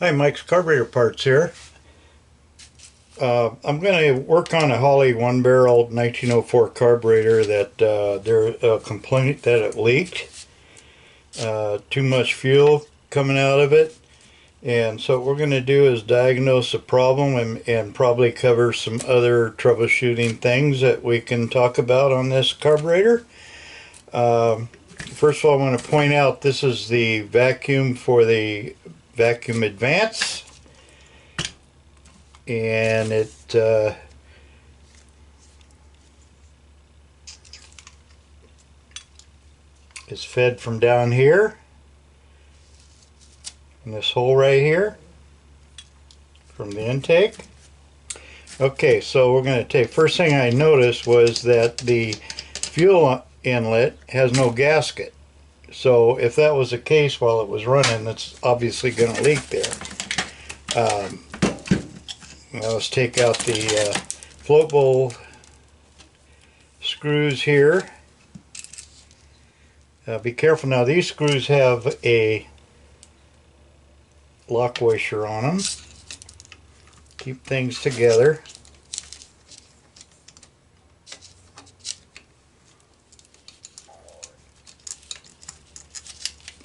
Hi, Mike's Carburetor Parts here. I'm going to work on a Holley one-barrel 1904 carburetor that there's a complaint that it leaked. Too much fuel coming out of it. And so what we're going to do is diagnose the problem and probably cover some other troubleshooting things that we can talk about on this carburetor. First of all, I want to point out this is the vacuum for the vacuum advance. And it is fed from down here in this hole right here from the intake. Okay, so we're going to take, first thing I noticed was that the fuel inlet has no gasket. So if that was the case while it was running, that's obviously going to leak there. Now let's take out the float bowl screws here. Be careful now, these screws have a lock washer on them. Keep things together.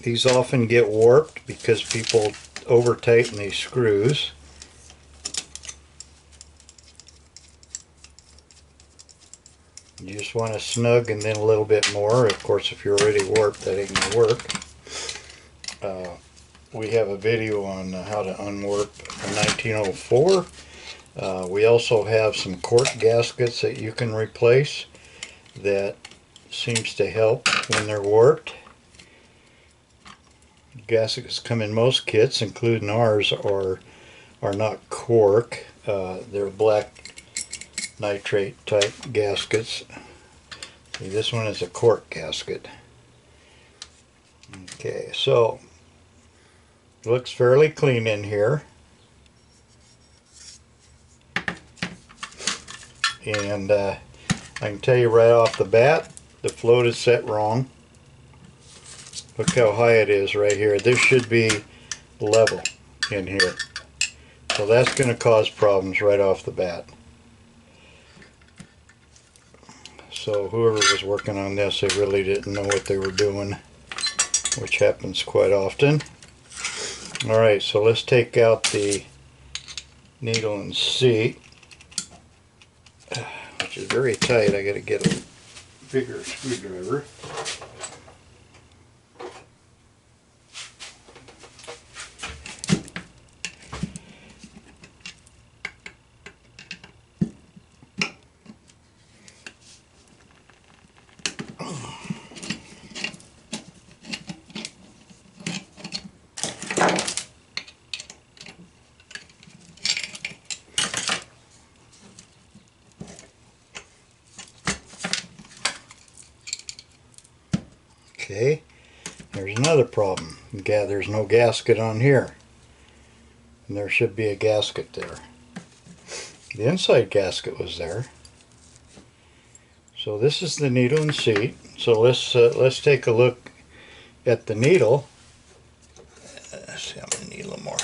These often get warped because people over tighten these screws. You just want to snug and then a little bit more. Of course, if you're already warped, that ain't going to work. We have a video on how to unwarp a 1904. We also have some cork gaskets that you can replace that seems to help when they're warped. Gaskets come in most kits, including ours, are not cork. They're black nitrate type gaskets. See, this one is a cork gasket. Okay, so it looks fairly clean in here. And I can tell you right off the bat, the float is set wrong. Look how high it is right here. This should be level in here. So that's going to cause problems right off the bat. So whoever was working on this, they really didn't know what they were doing, which happens quite often. Alright, so let's take out the needle and seat, which is very tight. I got to get a bigger screwdriver. Okay, there's another problem. There's no gasket on here. And there should be a gasket there. The inside gasket was there. So this is the needle and seat. So let's take a look at the needle. Let's see, I'm going to need a little more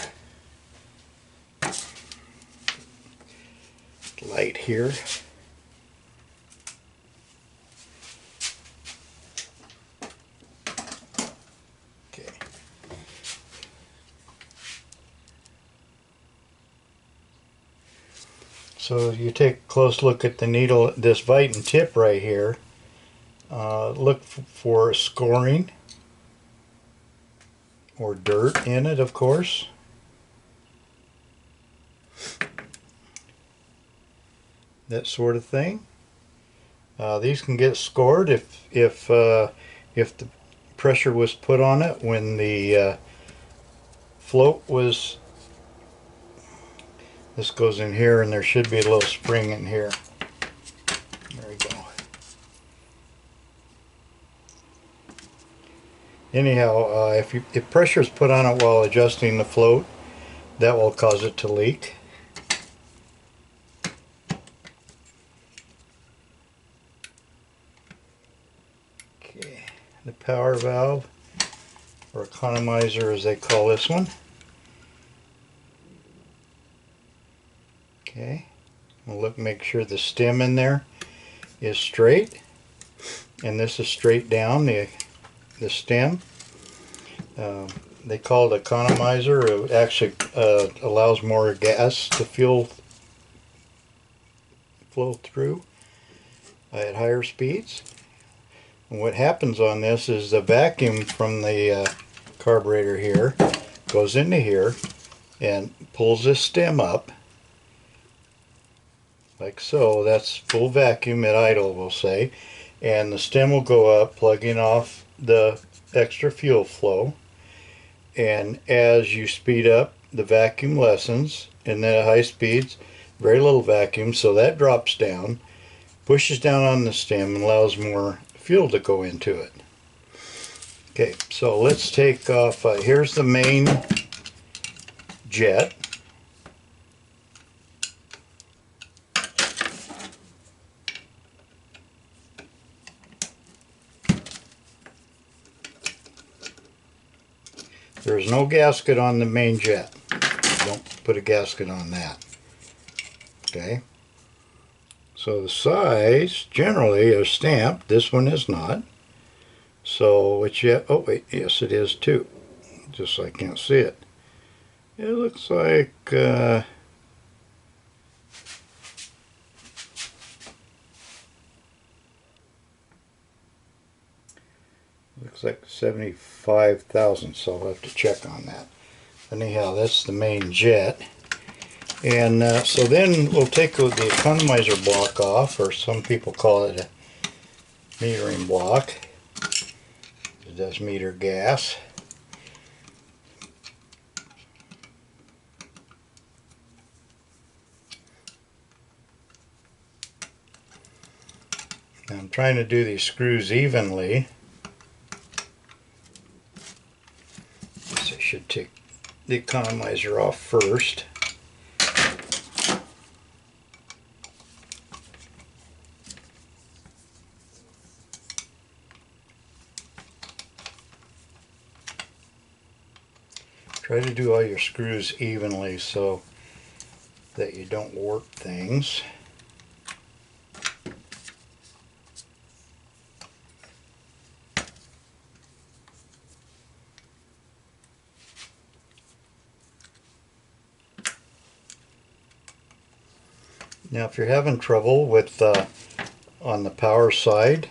light here. Okay. So you take a close look at the needle, this Viton tip right here. Look for scoring or dirt in it, of course. That sort of thing. These can get scored if the pressure was put on it when the float was. This goes in here, and there should be a little spring in here. There we go. Anyhow, if pressure is put on it while adjusting the float, that will cause it to leak. Okay, the power valve, or economizer as they call this one. Okay, we'll look, make sure the stem in there is straight, and this is straight down the stem. They call it economizer. It actually allows more gas to flow through at higher speeds. And what happens on this is the vacuum from the carburetor here goes into here and pulls this stem up like so. That's full vacuum at idle, we'll say, and the stem will go up, plugging off the extra fuel flow, and as you speed up, the vacuum lessens, and then at high speeds very little vacuum, so that drops down, pushes down on the stem, and allows more fuel to go into it. Okay, so let's take off, here's the main jet. There's no gasket on the main jet. Don't put a gasket on that. Okay, so the size generally is stamped. This one is not. So which yet? Oh wait, yes it is too. Just so I can't see it. It looks like looks like 75 thousandths. So I'll have to check on that. Anyhow, that's the main jet. And so then we'll take the economizer block off, or some people call it a metering block. It does meter gas. Now I'm trying to do these screws evenly. So I should take the economizer off first. Try to do all your screws evenly so that you don't warp things. Now if you're having trouble with on the power side,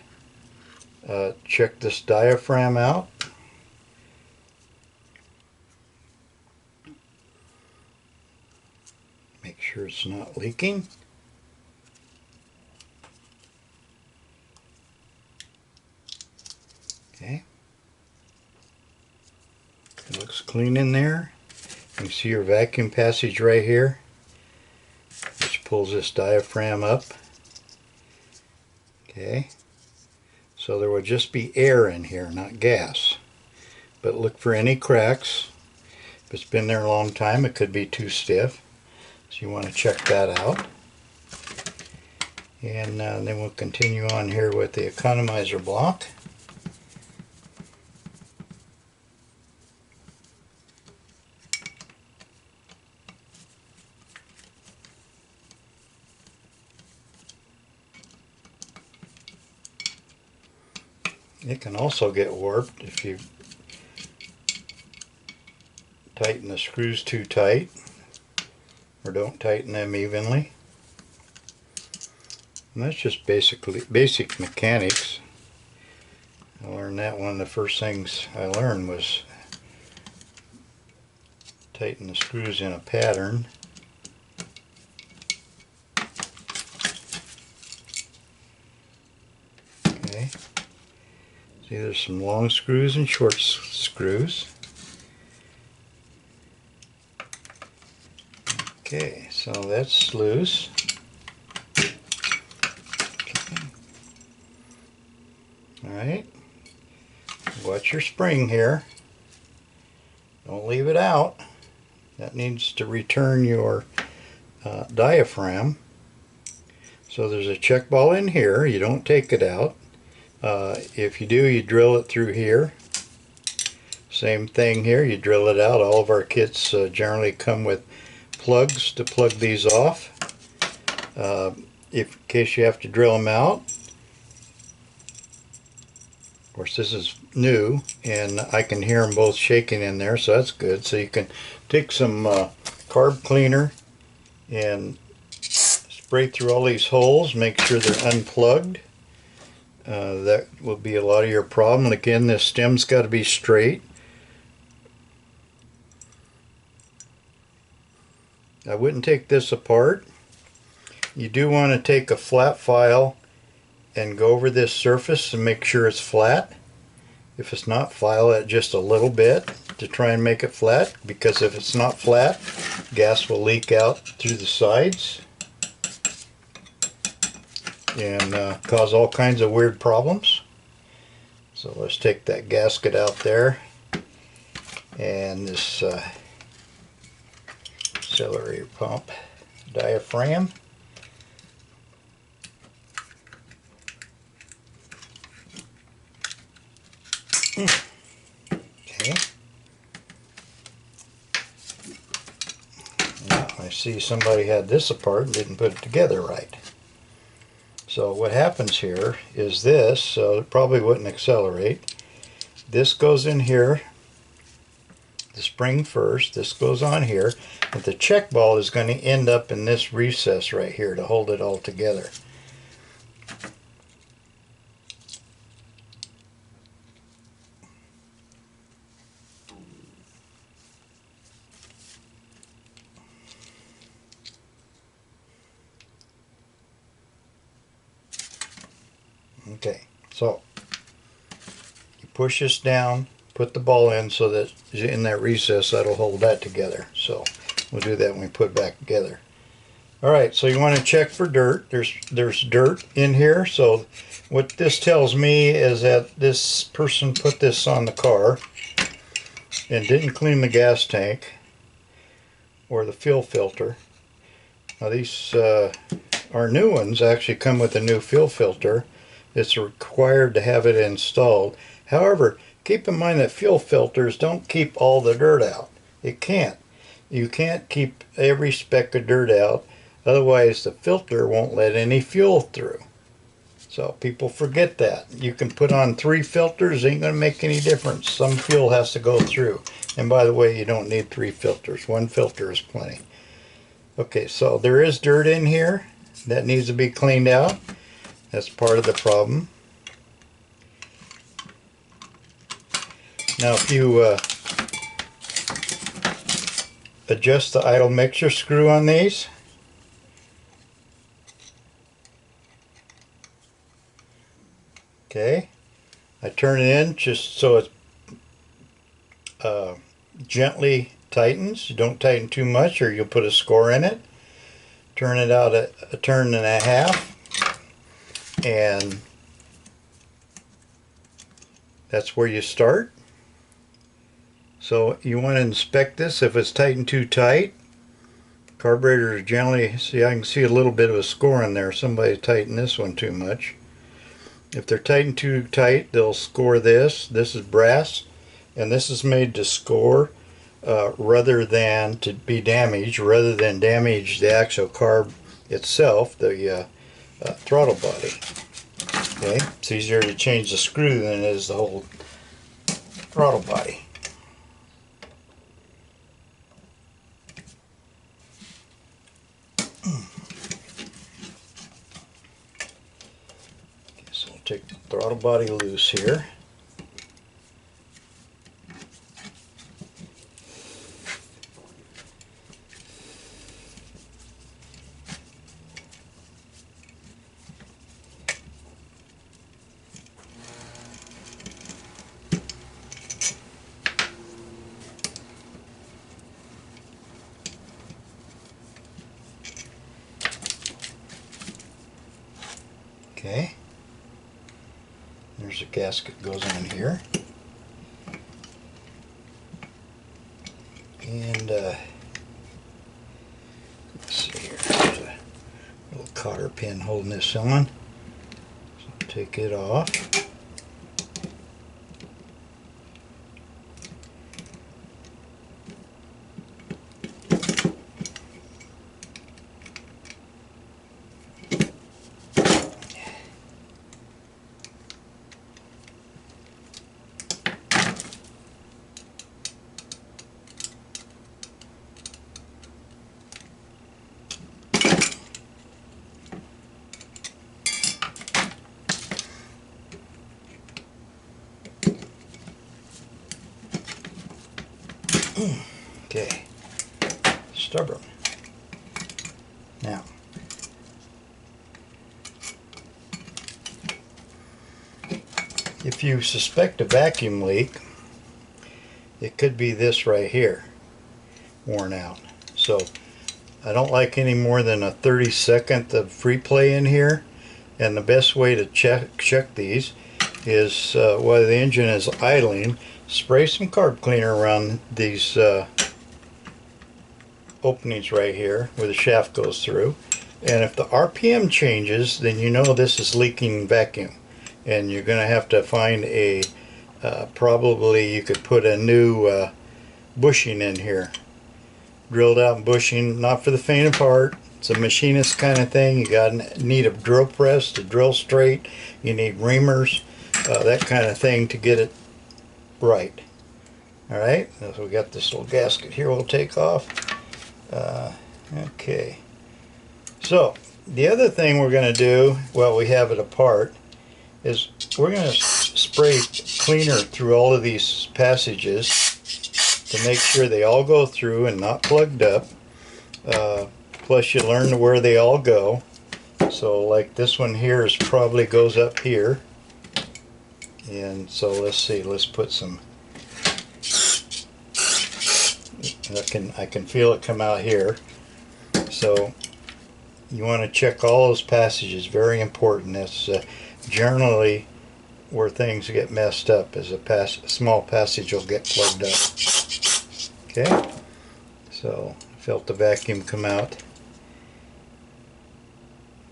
check this diaphragm out. Make sure it's not leaking. Okay. It looks clean in there. You can see your vacuum passage right here, which pulls this diaphragm up. Okay. So there will just be air in here, not gas. But look for any cracks. If it's been there a long time, it could be too stiff. So you want to check that out. And then we'll continue on here with the economizer block. It can also get warped if you tighten the screws too tight, or don't tighten them evenly. And that's just basic mechanics. I learned that one of the first things I learned was tighten the screws in a pattern. Okay. See, there's some long screws and short screws. Okay, so that's loose. Okay. Alright, watch your spring here. Don't leave it out. That needs to return your diaphragm. So there's a check ball in here. You don't take it out. If you do, you drill it through here. Same thing here, you drill it out. All of our kits generally come with plugs to plug these off. in case you have to drill them out. Of course, this is new, and I can hear them both shaking in there, so that's good. So you can take some carb cleaner and spray through all these holes, make sure they're unplugged. That will be a lot of your problem. Again, this stem's got to be straight. I wouldn't take this apart. You do want to take a flat file and go over this surface and make sure it's flat. If it's not, file it just a little bit to try and make it flat, because if it's not flat, gas will leak out through the sides and cause all kinds of weird problems. So let's take that gasket out there, and this accelerator pump diaphragm. Okay. Now I see somebody had this apart and didn't put it together right. So what happens here is this, so it probably wouldn't accelerate. This goes in here, the spring first, this goes on here, but the check ball is going to end up in this recess right here to hold it all together. Okay, so you push this down, put the ball in so that in that recess that'll hold that together. So we'll do that when we put it back together. Alright, so you want to check for dirt. There's dirt in here, so what this tells me is that this person put this on the car and didn't clean the gas tank or the fuel filter. Now these our new ones actually come with a new fuel filter. It's required to have it installed. However, keep in mind that fuel filters don't keep all the dirt out. It can't. You can't keep every speck of dirt out, otherwise the filter won't let any fuel through. So people forget that. You can put on 3 filters, ain't going to make any difference. Some fuel has to go through. And by the way, you don't need 3 filters. 1 filter is plenty. Okay, so there is dirt in here that needs to be cleaned out. That's part of the problem. Now if you adjust the idle mixture screw on these, okay, I turn it in just so it gently tightens. You don't tighten too much or you'll put a score in it. Turn it out a turn and a half, and that's where you start. So you want to inspect this. If it's tightened too tight, carburetors generally, see, I can see a little bit of a score in there. Somebody tightened this one too much. If they're tightened too tight, they'll score this. This is brass, and this is made to score rather than to be damaged, rather than damage the actual carb itself, the throttle body. Okay, it's easier to change the screw than it is the whole throttle body. Okay, so we'll take the throttle body loose here. Okay, there's a gasket goes on here, and let's see here, there's a little cotter pin holding this on, so take it off. Okay, stubborn. Now, if you suspect a vacuum leak, it could be this right here, worn out. So I don't like any more than a 30-second of free play in here. And the best way to check these is while the engine is idling, spray some carb cleaner around these openings right here where the shaft goes through. And if the RPM changes, then you know this is leaking vacuum. And you're going to have to find a, probably you could put a new bushing in here. Drilled out bushing, not for the faint of heart. It's a machinist kind of thing. You need a drill press to drill straight. You need reamers, that kind of thing to get it right. Alright, so we got this little gasket here we'll take off. Okay. So, the other thing we're going to do while we have it apart is we're going to spray cleaner through all of these passages to make sure they all go through and not plugged up. Plus you learn where they all go. So like this one here is probably goes up here. And so let's see, let's put some, I can feel it come out here. So you want to check all those passages, very important. That's generally where things get messed up, is a small passage will get plugged up. Okay, so felt the vacuum come out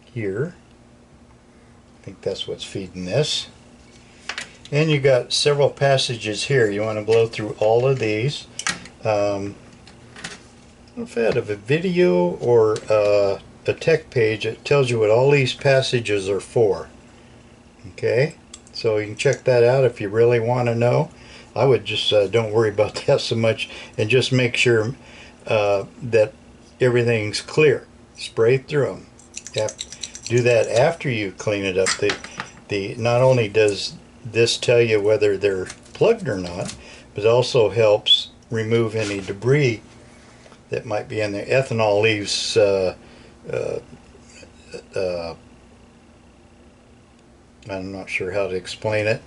here. I think that's what's feeding this. And you got several passages here. You want to blow through all of these. I don't know if I had a video or a tech page. It tells you what all these passages are for. Okay, so you can check that out if you really want to know. I would just don't worry about that so much, and just make sure that everything's clear. Spray through them. Do that after you clean it up. Not only does this tell you whether they're plugged or not, but it also helps remove any debris that might be in there. Ethanol leaves I'm not sure how to explain it.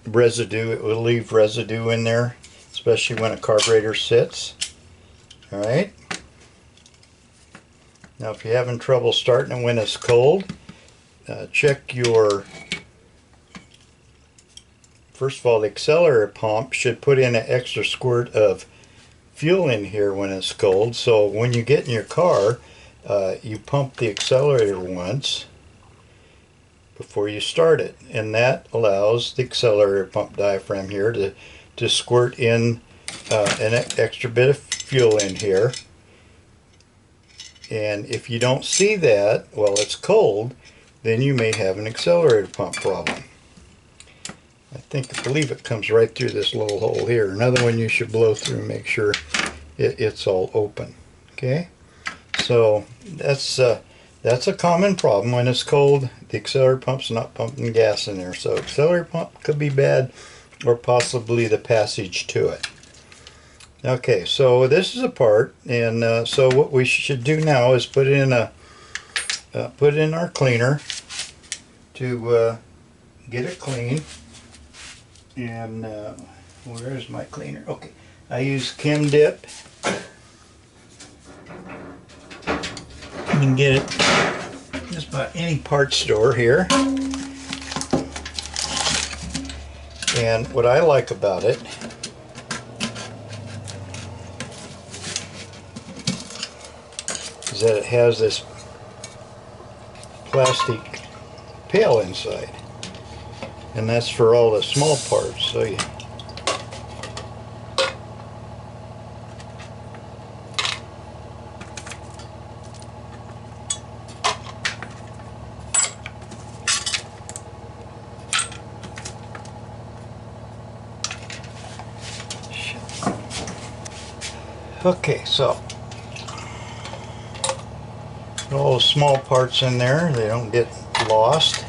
Residue, it will leave residue in there, especially when a carburetor sits. Alright. Now if you're having trouble starting it when it's cold, check your, first of all, the accelerator pump should put in an extra squirt of fuel in here when it's cold. So when you get in your car, you pump the accelerator once before you start it, and that allows the accelerator pump diaphragm here to squirt in an extra bit of fuel in here. And if you don't see that while it's cold, then you may have an accelerator pump problem. I believe it comes right through this little hole here. Another one you should blow through and make sure it's all open. Okay, so that's a common problem. When it's cold, the accelerator pump's not pumping gas in there. So accelerator pump could be bad, or possibly the passage to it. Okay, so this is a part, and so what we should do now is put in our cleaner to get it clean. And where is my cleaner? Okay, I use Chem Dip. You can get it just about any parts store here. And what I like about it is that it has this plastic pail inside, and that's for all the small parts. So you okay, so all the small parts in there, they don't get lost.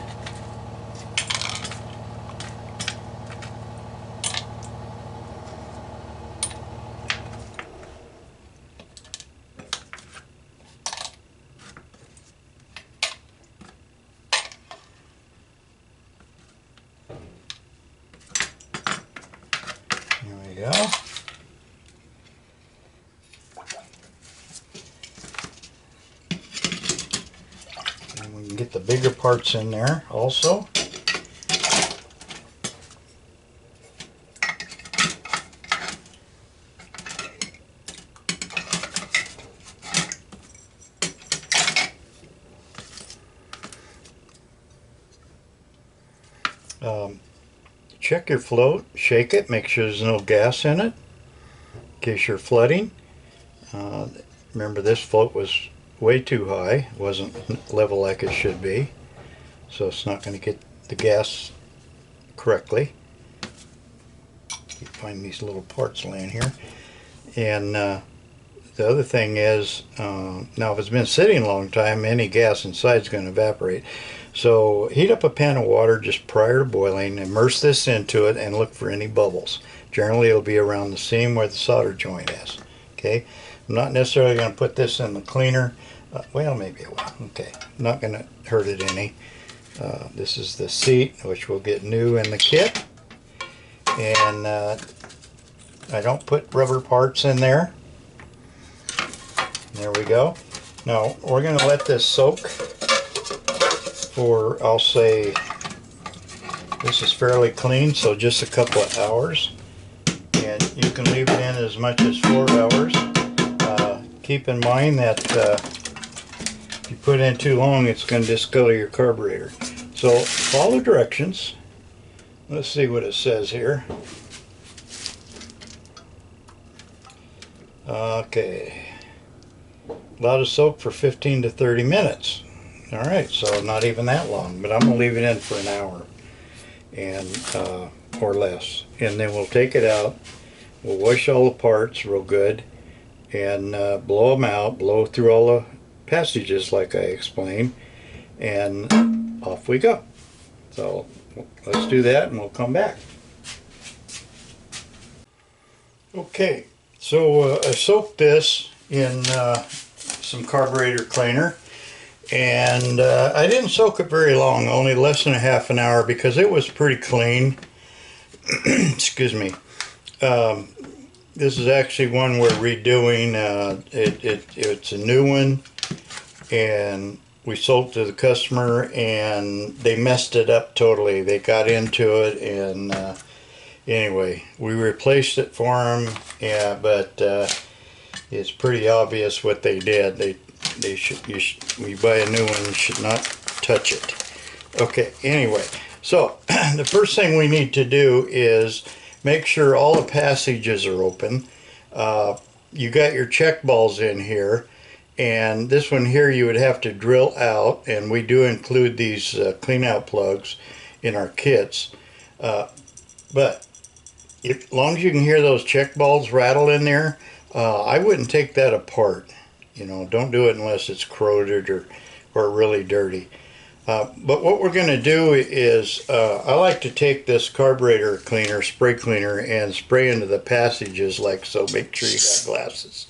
we go. And we can get the bigger parts in there also. Check your float, shake it, make sure there's no gas in it in case you're flooding. Remember, this float was way too high, it wasn't level like it should be, so it's not going to get the gas correctly. Keep finding these little parts laying here. And the other thing is, now if it's been sitting a long time, any gas inside is going to evaporate. So heat up a pan of water just prior to boiling, immerse this into it, and look for any bubbles. Generally it'll be around the seam where the solder joint is. Okay, I'm not necessarily going to put this in the cleaner. Well, maybe it will. Okay, not going to hurt it any. This is the seat, which will get new in the kit. And I don't put rubber parts in there. There we go. Now we're going to let this soak for, I'll say, this is fairly clean, so just a couple of hours. And you can leave it in as much as 4 hours. Keep in mind that if you put it in too long, it's going to discolor your carburetor. So follow directions. Let's see what it says here. Okay. Allow to soak for 15 to 30 minutes. Alright, so not even that long, but I'm going to leave it in for an hour and or less. And then we'll take it out, we'll wash all the parts real good, and blow them out, blow through all the passages like I explained, and off we go. So let's do that and we'll come back. Okay, so I soaked this in some carburetor cleaner. And I didn't soak it very long, only less than a half an hour, because it was pretty clean. Excuse me. This is actually one we're redoing. It's a new one, and we sold to the customer, and they messed it up totally. They got into it, and anyway, we replaced it for them. Yeah, but it's pretty obvious what they did. When you buy a new one, you should not touch it. Okay, anyway, so the first thing we need to do is make sure all the passages are open. You got your check balls in here, and this one here you would have to drill out, and we do include these clean out plugs in our kits. But as long as you can hear those check balls rattle in there, I wouldn't take that apart. You know, don't do it unless it's corroded or really dirty. But what we're going to do is, I like to take this carburetor cleaner, spray cleaner, and spray into the passages like so. Make sure you got glasses.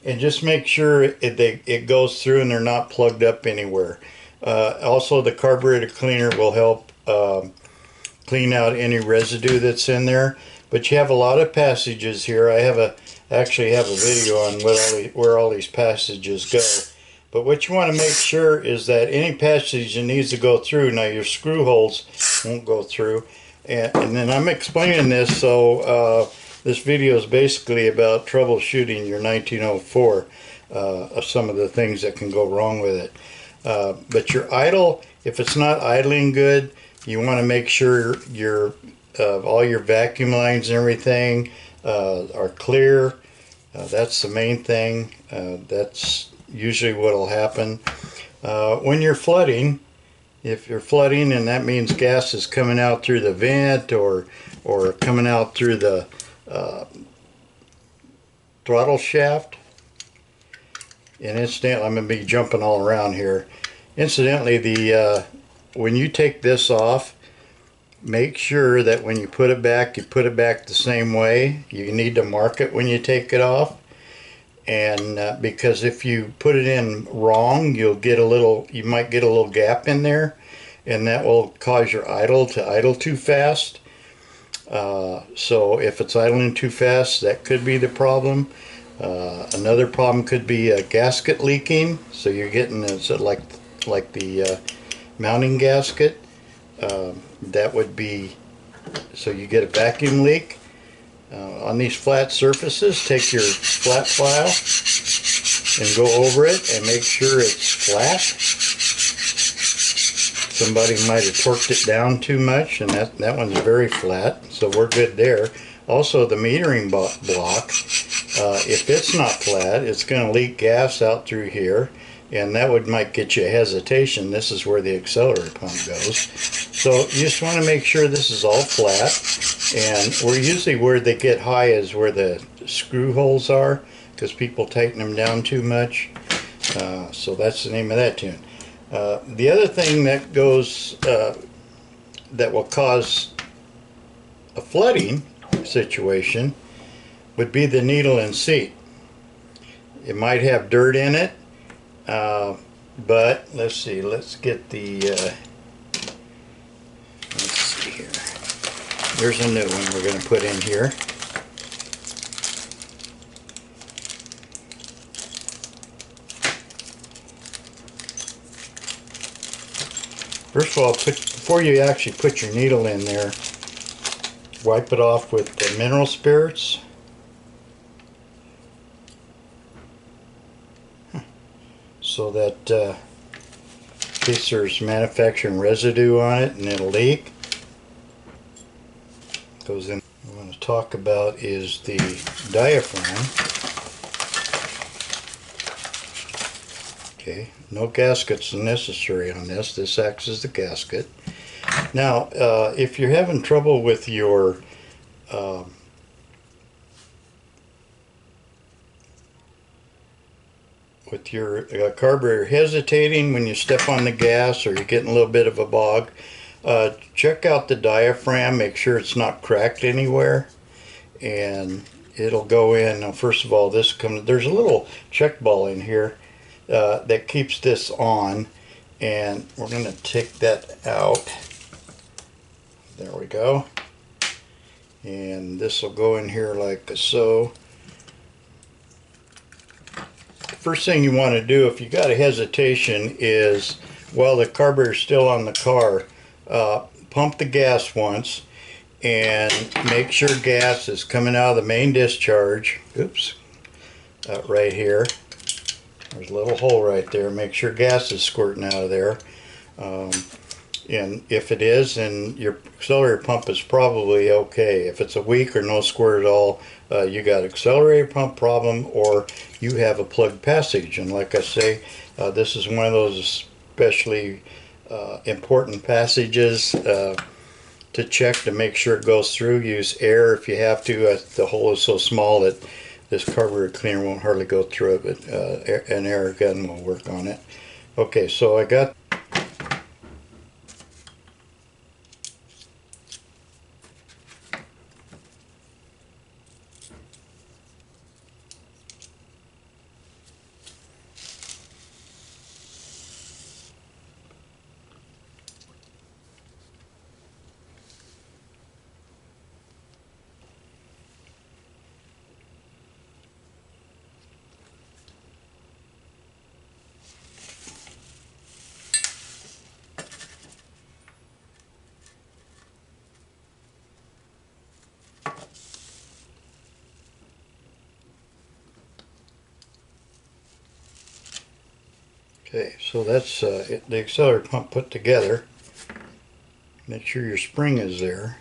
And just make sure it goes through and they're not plugged up anywhere. Also, the carburetor cleaner will help clean out any residue that's in there. But you have a lot of passages here. I actually have a video on where all these passages go. But what you want to make sure is that any passage that needs to go through, now your screw holes won't go through. And then I'm explaining this, so this video is basically about troubleshooting your 1904, of some of the things that can go wrong with it. But your idle, if it's not idling good, you want to make sure all your vacuum lines and everything are clear. That's the main thing. That's usually what will happen. When you're flooding, if you're flooding, and that means gas is coming out through the vent or coming out through the throttle shaft. And incidentally, I'm going to be jumping all around here. Incidentally, when you take this off, make sure that when you put it back the same way. You need to mark it when you take it off. And because if you put it in wrong, you might get a little gap in there, and that will cause your idle to idle too fast. So if it's idling too fast, that could be the problem. Another problem could be a gasket leaking. So you're getting like the mounting gasket. That would be, so you get a vacuum leak. On these flat surfaces, take your flat file and go over it and make sure it's flat. Somebody might have torqued it down too much, and that one's very flat, so we're good there. Also, the metering block, if it's not flat, it's going to leak gas out through here, and that might get you a hesitation. This is where the accelerator pump goes. So you just want to make sure this is all flat, and we're usually where they get high is where the screw holes are, because people tighten them down too much. So that's the name of that tune. The other thing that goes that will cause a flooding situation would be the needle and seat. It might have dirt in it, but let's see, let's get the let's see here. There's a new one we're going to put in here. First of all, before you actually put your needle in there, wipe it off with the mineral spirits. So that in case there's manufacturing residue on it and it'll leak. Goes in. What I want to talk about is the diaphragm. Okay, no gaskets necessary on this. This acts as the gasket. Now, if you're having trouble with your carburetor hesitating when you step on the gas, or you're getting a little bit of a bog, check out the diaphragm. Make sure it's not cracked anywhere, and it'll go in. Now, first of all, there's a little check ball in here that keeps this on, and we're going to take that out. There we go. And this will go in here like so. First thing you want to do if you got a hesitation is, while the carburetor's still on the car, pump the gas once and make sure gas is coming out of the main discharge. Oops, right here. There's a little hole right there. Make sure gas is squirting out of there. And if it is, then your accelerator pump is probably okay. If it's a weak or no squirt at all, you got accelerator pump problem, or you have a plugged passage. And like I say, this is one of those especially important passages to check to make sure it goes through. Use air if you have to. The hole is so small that this carburetor cleaner won't hardly go through it, but an air gun will work on it. Okay, so I got okay, so that's the accelerator pump put together. Make sure your spring is there.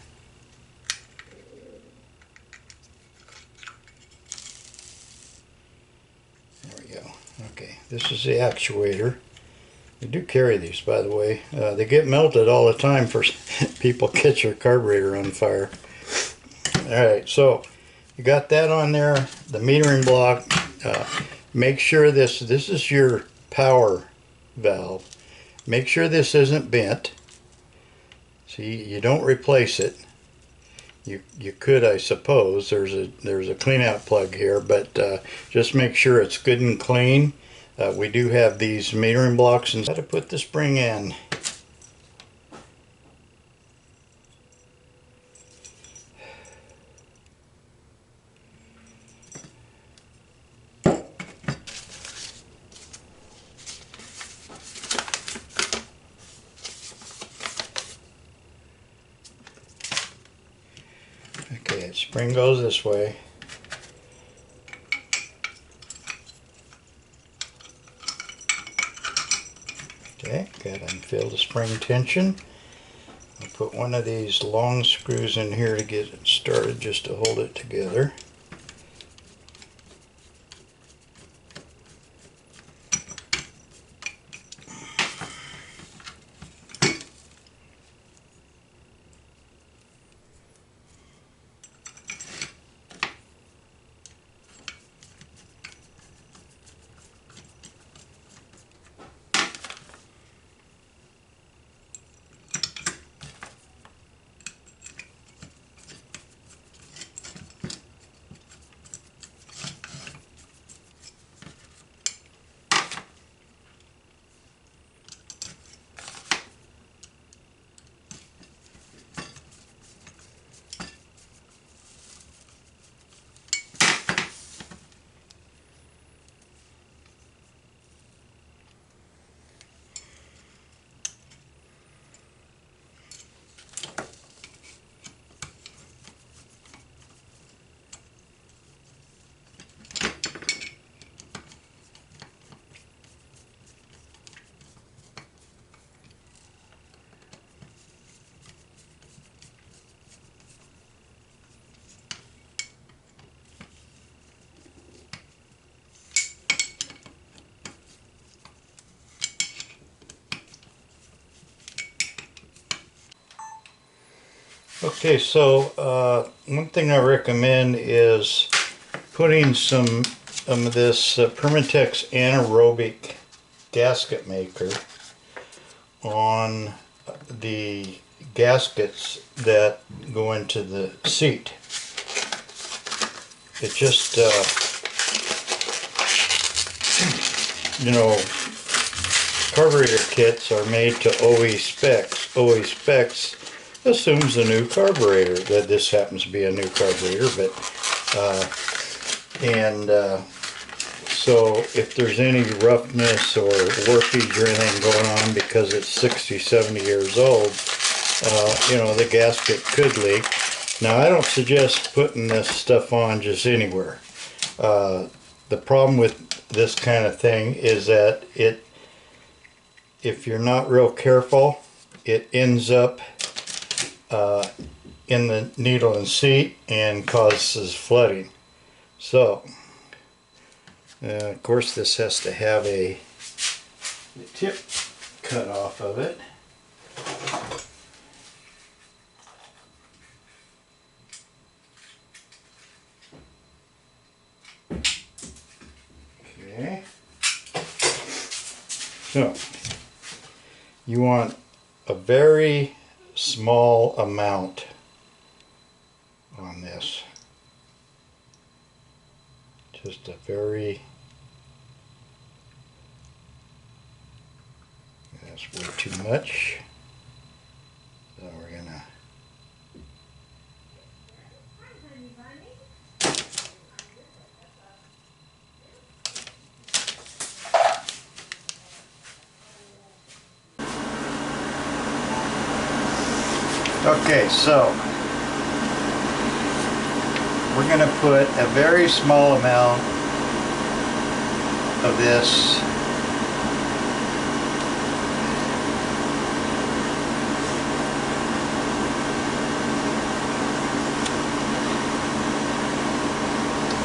There we go. Okay, this is the actuator. We do carry these, by the way. They get melted all the time for people catch their carburetor on fire. Alright, so you got that on there, the metering block. Make sure this is your power valve. Make sure this isn't bent. See, you don't replace it. You could, I suppose. There's a clean out plug here, but just make sure it's good and clean. We do have these metering blocks, and how to put the spring in. Spring goes this way. Okay, got to unfill the spring tension. I'll put one of these long screws in here to get it started, just to hold it together. Okay, so one thing I recommend is putting some of this Permatex anaerobic gasket maker on the gaskets that go into the seat. It just, you know, carburetor kits are made to OE specs. OE specs assumes a new carburetor. That this happens to be a new carburetor, but so if there's any roughness or warpage or anything going on because it's 60, 70 years old, you know, the gasket could leak. Now, I don't suggest putting this stuff on just anywhere. The problem with this kind of thing is that if you're not real careful, it ends up in the needle and seat and causes flooding. So, of course, this has to have the tip cut off of it. Okay. So, you want a very small amount on this. Just a very, that's way too much. So we're gonna okay, so we're going to put a very small amount of this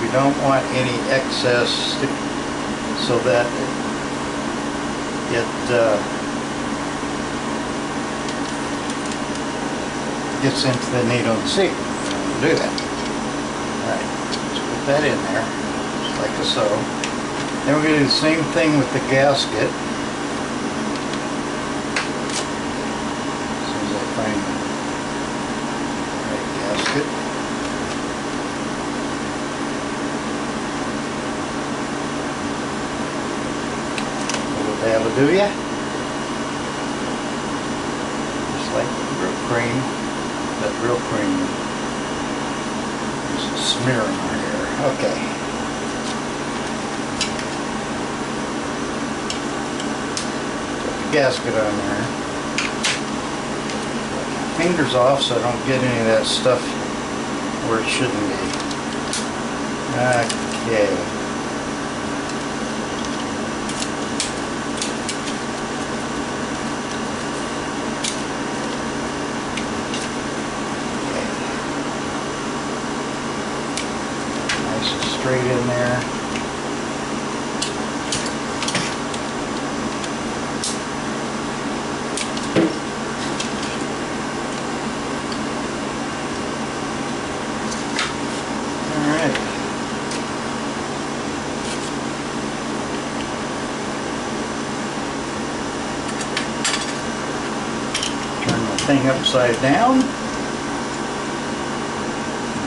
we don't want any excess so that it gets into the needle and seat. Do that. Alright, let's put that in there, just like so. Then we're going to do the same thing with the gasket. As soon as I find the right gasket. That'll do ya. Just like real cream, but real cream. Just a smear in our hair. Okay. Put the gasket on there. Fingers off so I don't get any of that stuff where it shouldn't be. Okay. Straight in there. All right. Turn the thing upside down.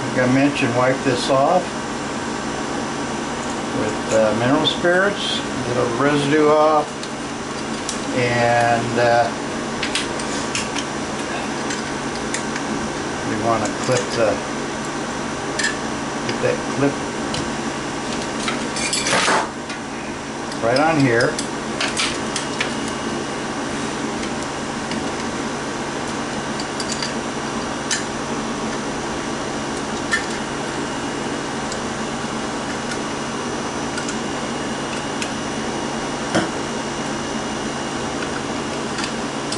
Like I mentioned, wipe this off with mineral spirits, get all the residue off, and we want to clip get that clip right on here.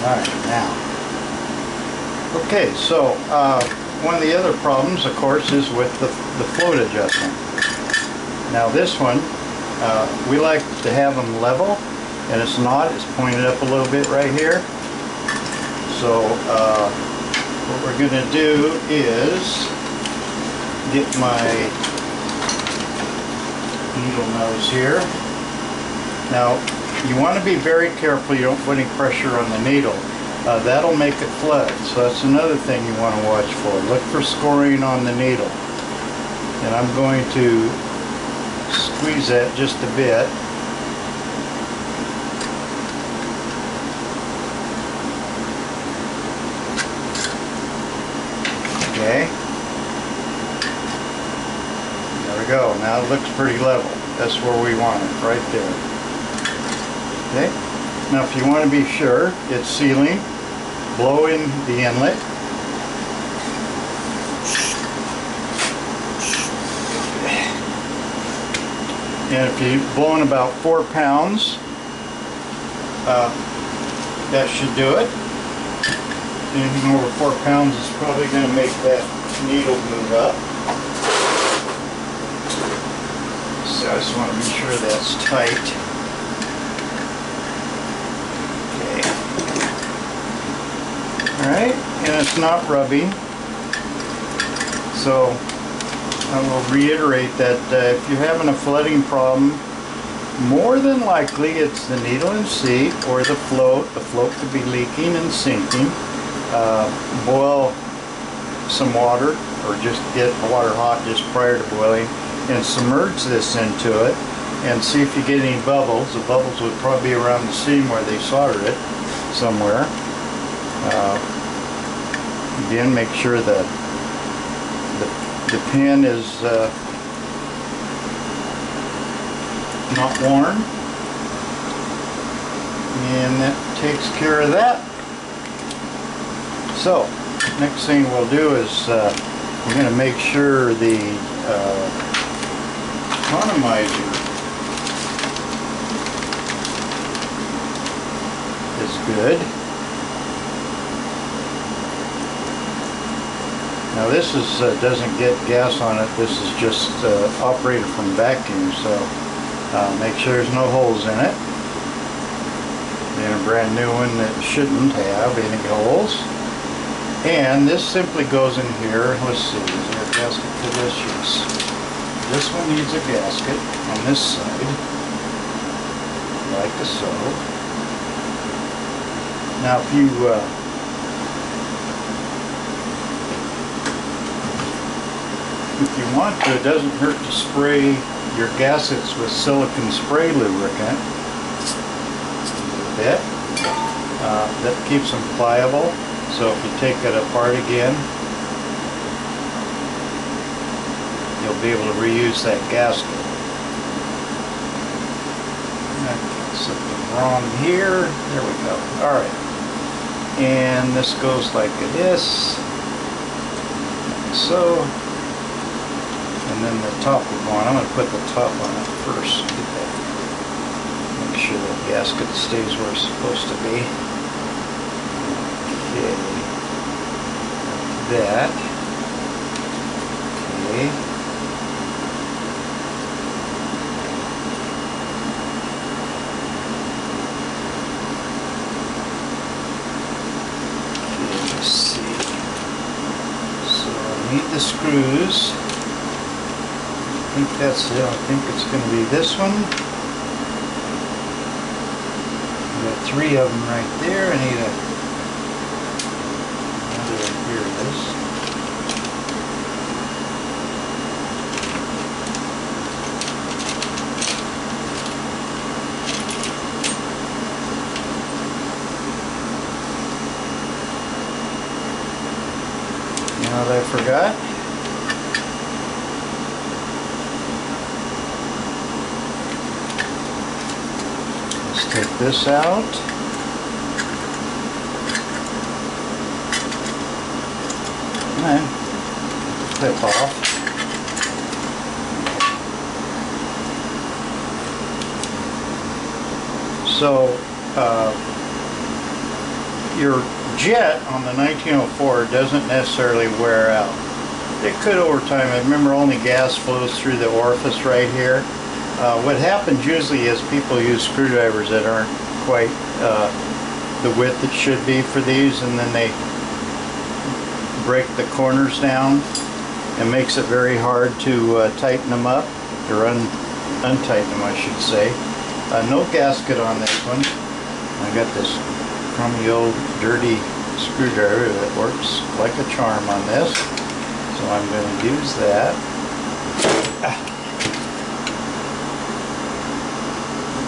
Alright, now. Okay, so one of the other problems, of course, is with the float adjustment. Now this one, we like to have them level, and it's not. It's pointed up a little bit right here. So what we're going to do is get my needle nose here. Now, you want to be very careful you don't put any pressure on the needle. That'll make it flood. So that's another thing you want to watch for. Look for scoring on the needle. And I'm going to squeeze that just a bit. Okay. There we go. Now it looks pretty level. That's where we want it, right there. Okay. Now if you want to be sure it's sealing, blow in the inlet. And if you blow in about 4 pounds, that should do it. Anything over 4 pounds is probably going to make that needle move up. So I just want to be sure that's tight. Alright, and it's not rubbing, so I will reiterate that if you're having a flooding problem, more than likely it's the needle and seat or the float. The float could be leaking and sinking. Boil some water, or just get water hot just prior to boiling, and submerge this into it and see if you get any bubbles. The bubbles would probably be around the seam where they soldered it somewhere. Again, make sure that the pin is not worn, and that takes care of that. So next thing we'll do is we're going to make sure the economizer is good. Now this is doesn't get gas on it. This is just operated from vacuum, so make sure there's no holes in it. And a brand new one that shouldn't have any holes. And this simply goes in here. Let's see, is there a gasket for this? Yes. This one needs a gasket on this side, like so. Now if you want to, it doesn't hurt to spray your gaskets with silicone spray lubricant a bit. That keeps them pliable, so if you take it apart again, you'll be able to reuse that gasket. Something wrong here. There we go. Alright. And this goes like this. So. and then the top will go on. I'm going to put the top on it first. Make sure the gasket stays where it's supposed to be. Okay. That. Okay. Let's see. So I need the screws. I think that's it. I think it's going to be this one. I got 3 of them right there. I need another. Here it is. You know what I forgot? Let's take this out. And clip off. So your jet on the 1904 doesn't necessarily wear out. It could over time. I remember only gas flows through the orifice right here. What happens usually is people use screwdrivers that aren't quite the width it should be for these, and then they break the corners down. It makes it very hard to tighten them up, or untighten them, I should say. No gasket on this one. I got this crummy old dirty screwdriver that works like a charm on this, so I'm going to use that.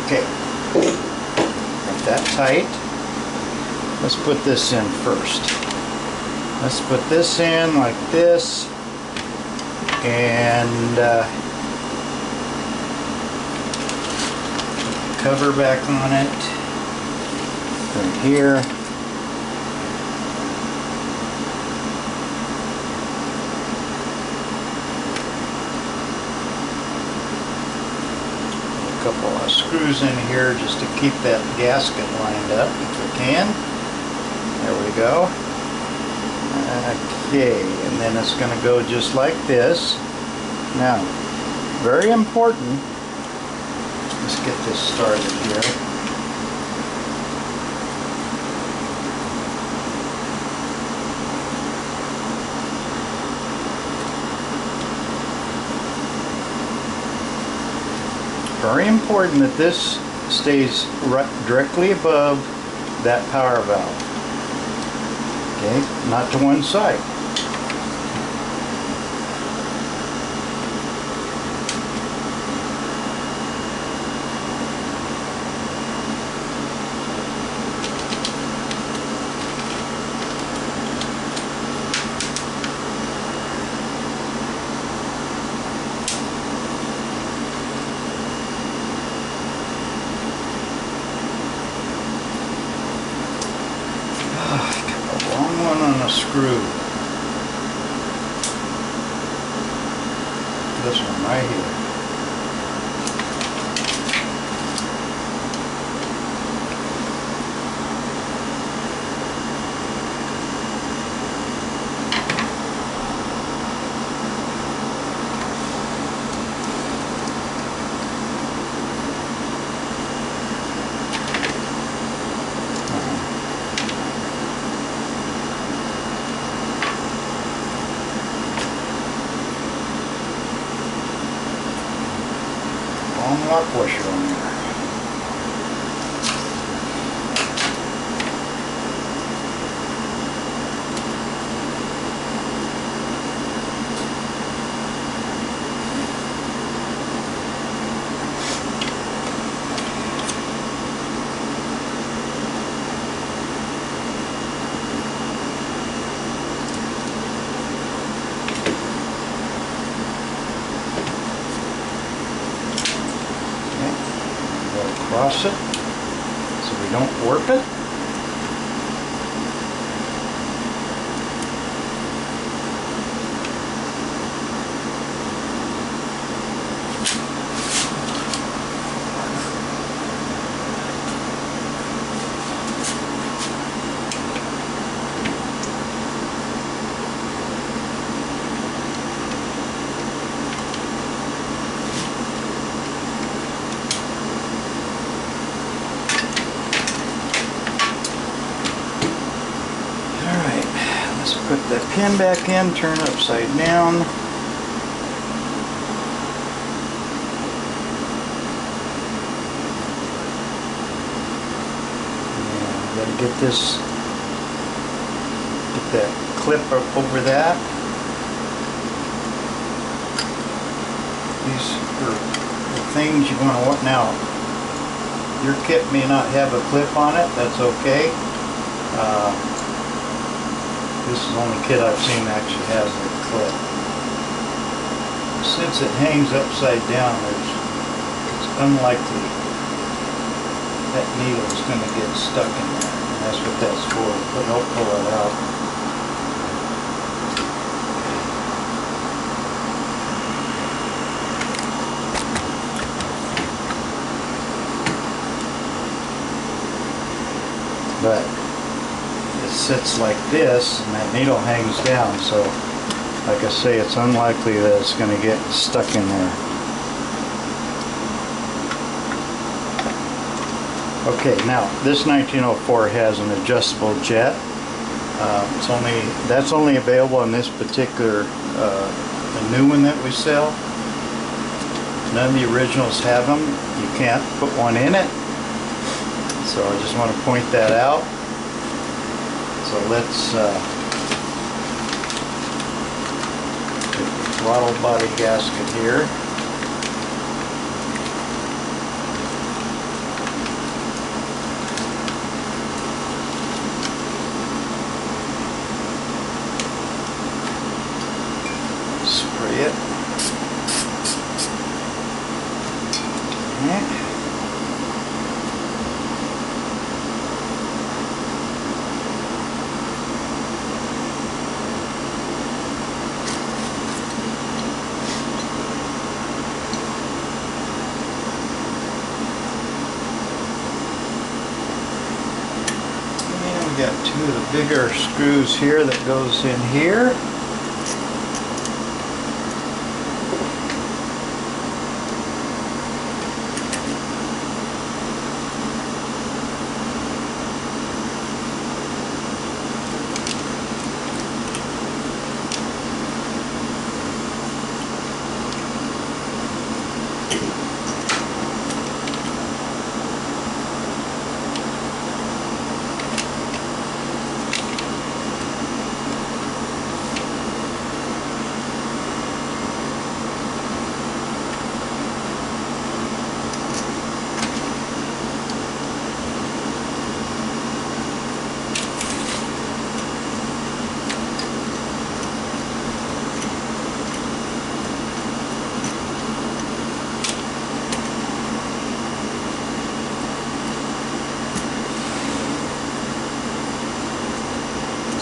Okay, got that tight. Let's put this in first. Let's put this in like this, and cover back on it from here. A couple of screws in here just to keep that gasket lined up if we can. There we go. Okay, and then it's going to go just like this. Now, very important. Let's get this started here. Very important that this stays directly above that power valve. Okay, not to one side. On a screw. This one right here. Lock washer on there. Across it so we don't warp it. that pin back in, turn upside down. And gotta get that clip up over that. These are the things you want to want. Now, your kit may not have a clip on it, that's okay. This is the only kit I've seen that actually has a clip. Since it hangs upside down, it's unlikely that needle is going to get stuck in there. And that's what that's for, but I'll pull it out. But it sits like this and that needle hangs down, so like I say, it's unlikely that it's going to get stuck in there. Okay, now this 1904 has an adjustable jet. That's only available in this particular the new one that we sell. None of the originals have them. You can't put one in it. So I just want to point that out. So let's get the throttle body gasket here. Spray it. Okay. Got two of the bigger screws here that goes in here.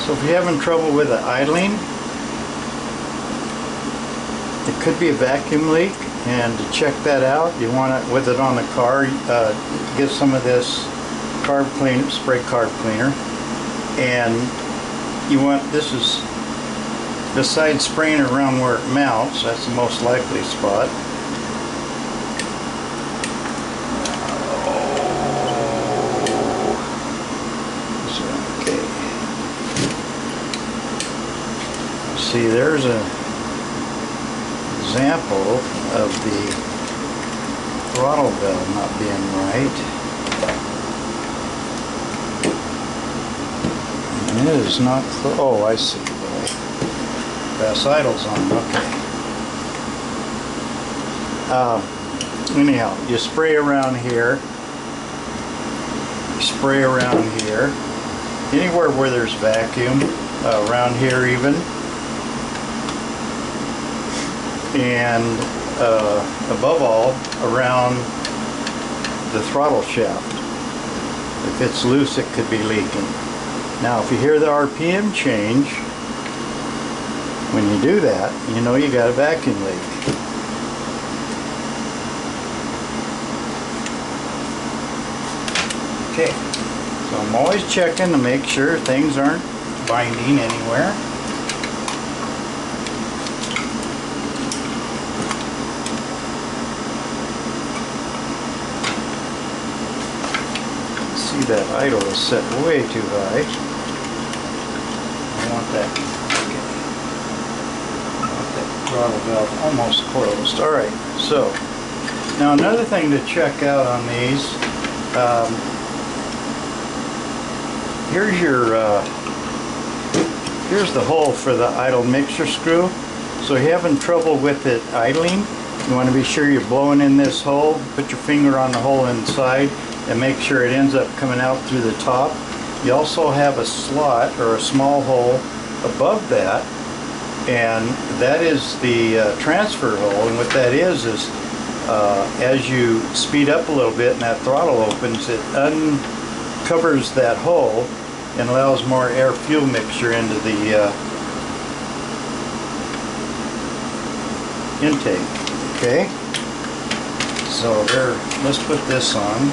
So if you're having trouble with the idling, it could be a vacuum leak, and to check that out, you want it with it on the car. Get some of this carb cleaner, spray carb cleaner, and you want, this is besides spraying around where it mounts, that's the most likely spot. See, there's an example of the throttle valve not being right. And it is not, oh, I see. Fast idle's on, okay. Anyhow, you spray around here. You spray around here. Anywhere where there's vacuum, around here even. And above all, around the throttle shaft. If it's loose, it could be leaking. Now, if you hear the RPM change, when you do that, you know you got a vacuum leak. Okay, so I'm always checking to make sure things aren't binding anywhere. That idle is set way too high. I want that throttle valve almost closed. Alright, so now another thing to check out on these, here's the hole for the idle mixer screw. So if you're having trouble with it idling, you want to be sure you're blowing in this hole. Put your finger on the hole inside and make sure it ends up coming out through the top. You also have a slot or a small hole above that, and that is the transfer hole. And what that is as you speed up a little bit and that throttle opens, it uncovers that hole and allows more air-fuel mixture into the intake. Okay, so there. Let's put this on.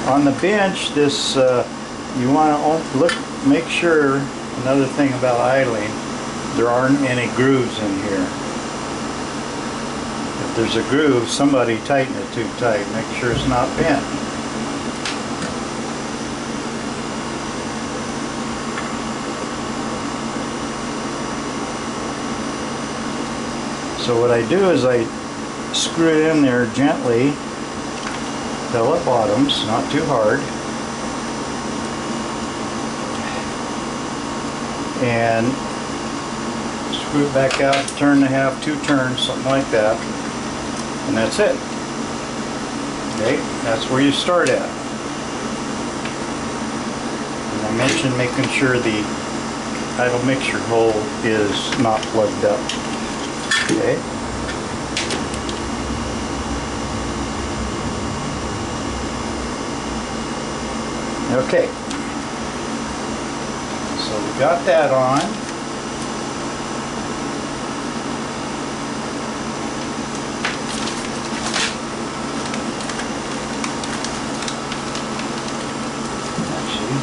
On the bench, this you want to make sure. Another thing about idling, there aren't any grooves in here. If there's a groove, somebody tighten it too tight. Make sure it's not bent. So what I do is I screw it in there gently till it bottoms, not too hard, and screw it back out, turn and a half, 2 turns, something like that, and that's it. Okay, that's where you start at. And I mentioned making sure the idle mixture hole is not plugged up. Okay. Okay. So we got that on. Actually,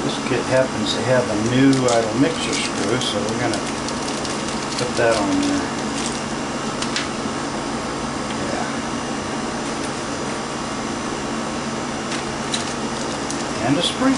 this kit happens to have a new idle mixture screw, so we're going to put that on there. Yeah. And a spring.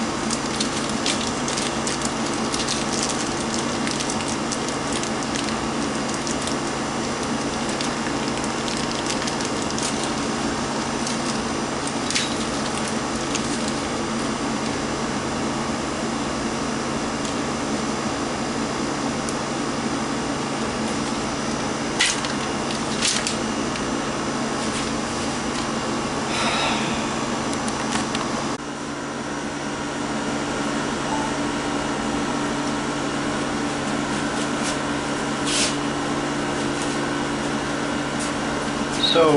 So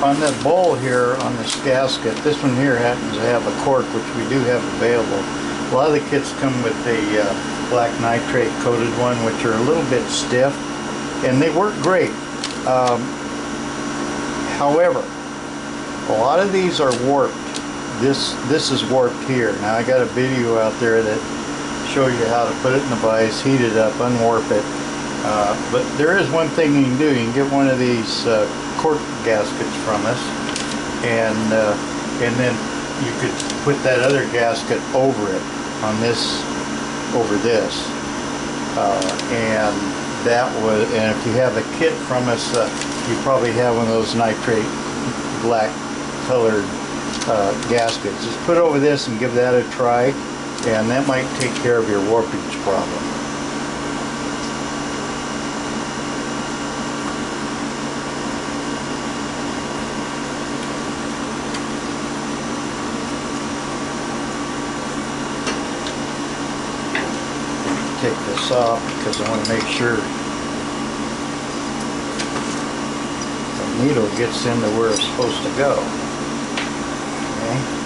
on that bowl here on this gasket, this one here happens to have a cork, which we do have available. A lot of the kits come with a black nitrate coated one, which are a little bit stiff, and they work great. However, a lot of these are warped. This is warped here. Now I got a video out there that shows you how to put it in the vise, heat it up, unwarp it. But there is one thing you can do. You can get one of these cork gaskets from us, and then you could put that other gasket over it, on this, over this, and that was. And if you have a kit from us, you probably have one of those nitrate black colored gaskets. Just put over this and give that a try, and that might take care of your warpage problem. Take this off because I want to make sure the needle gets into where it's supposed to go. Okay.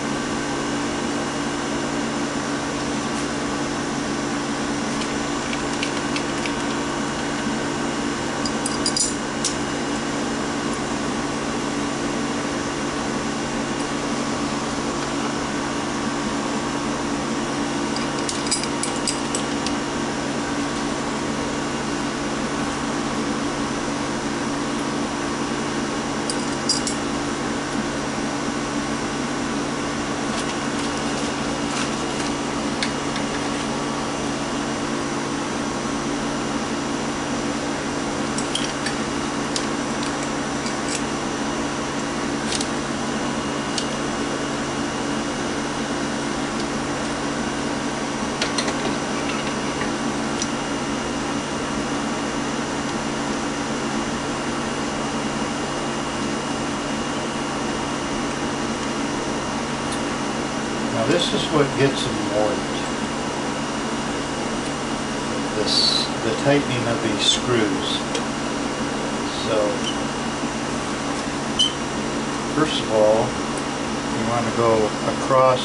Now this is what gets them warped. The tightening of these screws. So first of all, you want to go across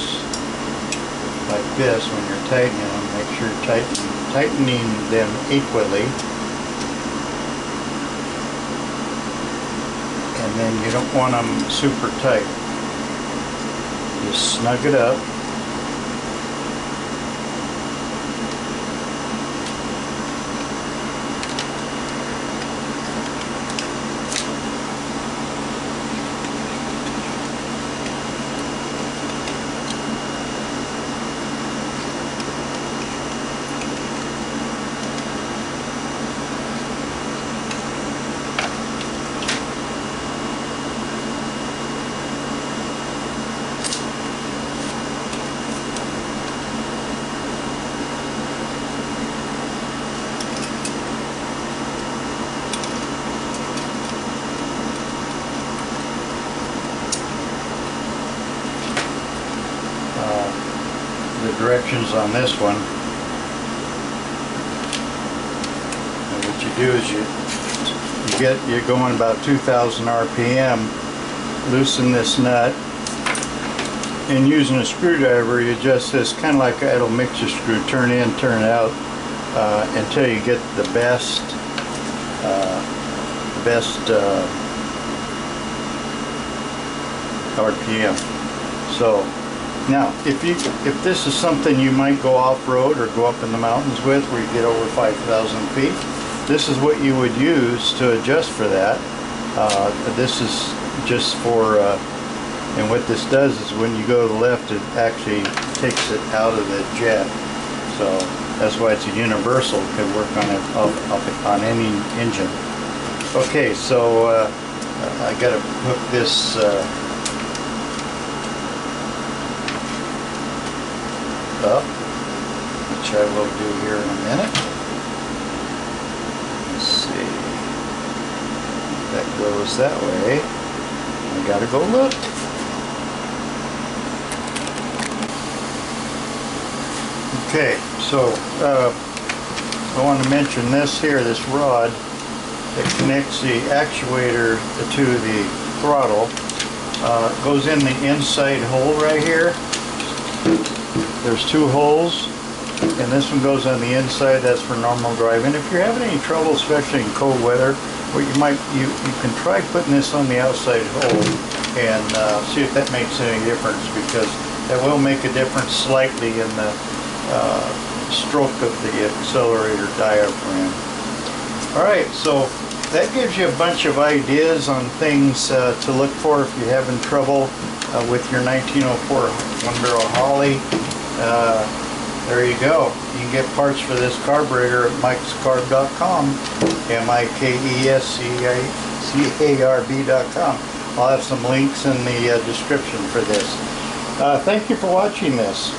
like this when you're tightening them. Make sure you're tightening them equally. And then you don't want them super tight. Just snug it up. The directions on this one, and what you do is you're going about 2,000 RPM. Loosen this nut, and using a screwdriver you adjust this kind of like an idle mixer screw, turn in, turn out, until you get the best RPM. So now, if this is something you might go off-road or go up in the mountains with, where you get over 5,000 feet, this is what you would use to adjust for that. This is just for, and what this does is when you go to the left, it actually takes it out of the jet. So that's why it's a universal. It can work on any engine. Okay, so I got to hook this. Up, which I will do here in a minute. Let's see. That goes that way. I gotta go look. Okay, so I want to mention this here, this rod that connects the actuator to the throttle. Goes in the inside hole right here. There's two holes, and this one goes on the inside. That's for normal driving. If you're having any trouble, especially in cold weather, what you can try putting this on the outside hole and see if that makes any difference, because that will make a difference slightly in the stroke of the accelerator diaphragm. Alright, so that gives you a bunch of ideas on things to look for if you're having trouble with your 1904 one-barrel Holley. There you go. You can get parts for this carburetor at mikescarb.com, mikescarb.com. I'll have some links in the description for this. Thank you for watching this.